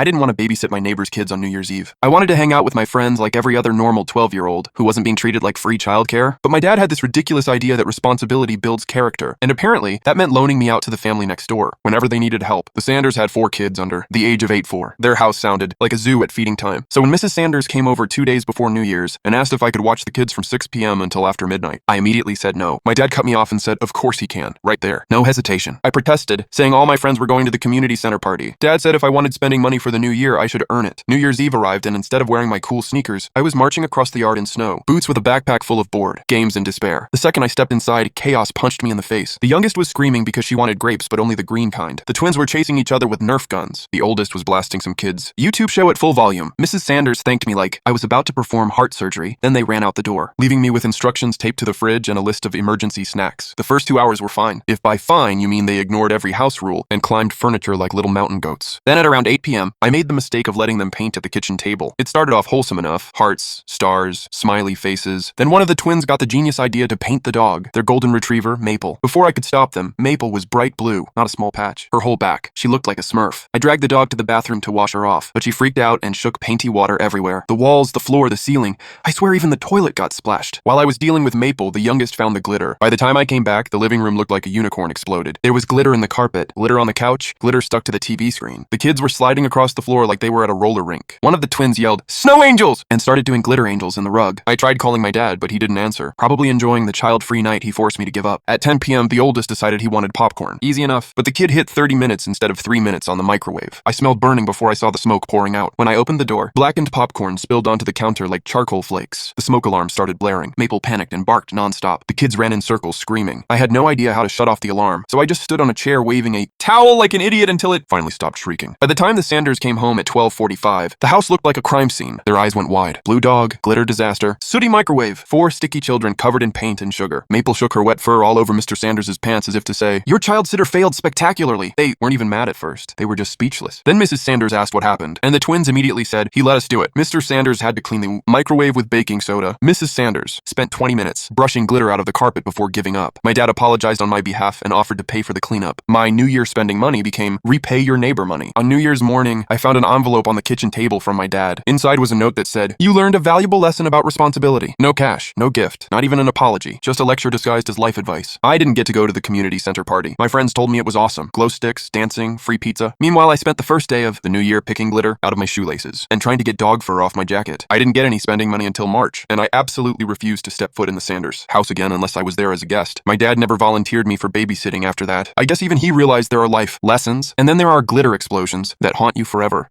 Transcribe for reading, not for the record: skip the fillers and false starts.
I didn't want to babysit my neighbor's kids on New Year's Eve. I wanted to hang out with my friends like every other normal 12-year-old who wasn't being treated like free childcare. But my dad had this ridiculous idea that responsibility builds character, and apparently that meant loaning me out to the family next door whenever they needed help. The Sanders had 4 kids under the age of 8-4. Their house sounded like a zoo at feeding time. So when Mrs. Sanders came over 2 days before New Year's and asked if I could watch the kids from 6 p.m. until after midnight, I immediately said no. My dad cut me off and said, "Of course he can," right there. No hesitation. I protested, saying all my friends were going to the community center party. Dad said if I wanted spending money for the new year, I should earn it. New Year's Eve arrived, and instead of wearing my cool sneakers, I was marching across the yard in snow, boots with a backpack full of bored, games, and despair. The second I stepped inside, chaos punched me in the face. The youngest was screaming because she wanted grapes, but only the green kind. The twins were chasing each other with Nerf guns. The oldest was blasting some kids' YouTube show at full volume. Mrs. Sanders thanked me like I was about to perform heart surgery. Then they ran out the door, leaving me with instructions taped to the fridge and a list of emergency snacks. The first 2 hours were fine. If by fine you mean they ignored every house rule and climbed furniture like little mountain goats. Then at around 8 p.m., I made the mistake of letting them paint at the kitchen table. It started off wholesome enough. Hearts, stars, smiley faces. Then one of the twins got the genius idea to paint the dog, their golden retriever, Maple. Before I could stop them, Maple was bright blue, not a small patch. Her whole back. She looked like a Smurf. I dragged the dog to the bathroom to wash her off, but she freaked out and shook painty water everywhere. The walls, the floor, the ceiling. I swear even the toilet got splashed. While I was dealing with Maple, the youngest found the glitter. By the time I came back, the living room looked like a unicorn exploded. There was glitter in the carpet, glitter on the couch, glitter stuck to the TV screen. The kids were sliding across the floor like they were at a roller rink. One of the twins yelled, "Snow angels!" and started doing glitter angels in the rug. I tried calling my dad, but he didn't answer. Probably enjoying the child-free night he forced me to give up. At 10 p.m., the oldest decided he wanted popcorn. Easy enough, but the kid hit 30 minutes instead of 3 minutes on the microwave. I smelled burning before I saw the smoke pouring out. When I opened the door, blackened popcorn spilled onto the counter like charcoal flakes. The smoke alarm started blaring. Maple panicked and barked nonstop. The kids ran in circles screaming. I had no idea how to shut off the alarm, so I just stood on a chair waving a towel like an idiot until it finally stopped shrieking. By the time the Sanders came home at 12:45, the house looked like a crime scene. Their eyes went wide. Blue dog, glitter disaster, sooty microwave, 4 sticky children covered in paint and sugar. Maple shook her wet fur all over Mr. Sanders' pants as if to say, "Your child sitter failed spectacularly." They weren't even mad at first. They were just speechless. Then Mrs. Sanders asked what happened, and the twins immediately said, "He let us do it." Mr. Sanders had to clean the microwave with baking soda. Mrs. Sanders spent 20 minutes brushing glitter out of the carpet before giving up. My dad apologized on my behalf and offered to pay for the cleanup. My New Year spending money became repay your neighbor money. On New Year's morning, I found an envelope on the kitchen table from my dad. Inside was a note that said, "You learned a valuable lesson about responsibility." No cash, no gift, not even an apology, just a lecture disguised as life advice. I didn't get to go to the community center party. My friends told me it was awesome. Glow sticks, dancing, free pizza. Meanwhile, I spent the first day of the new year picking glitter out of my shoelaces and trying to get dog fur off my jacket. I didn't get any spending money until March, and I absolutely refused to step foot in the Sanders house again unless I was there as a guest. My dad never volunteered me for babysitting after that. I guess even he realized there are life lessons, and then there are glitter explosions that haunt you forever.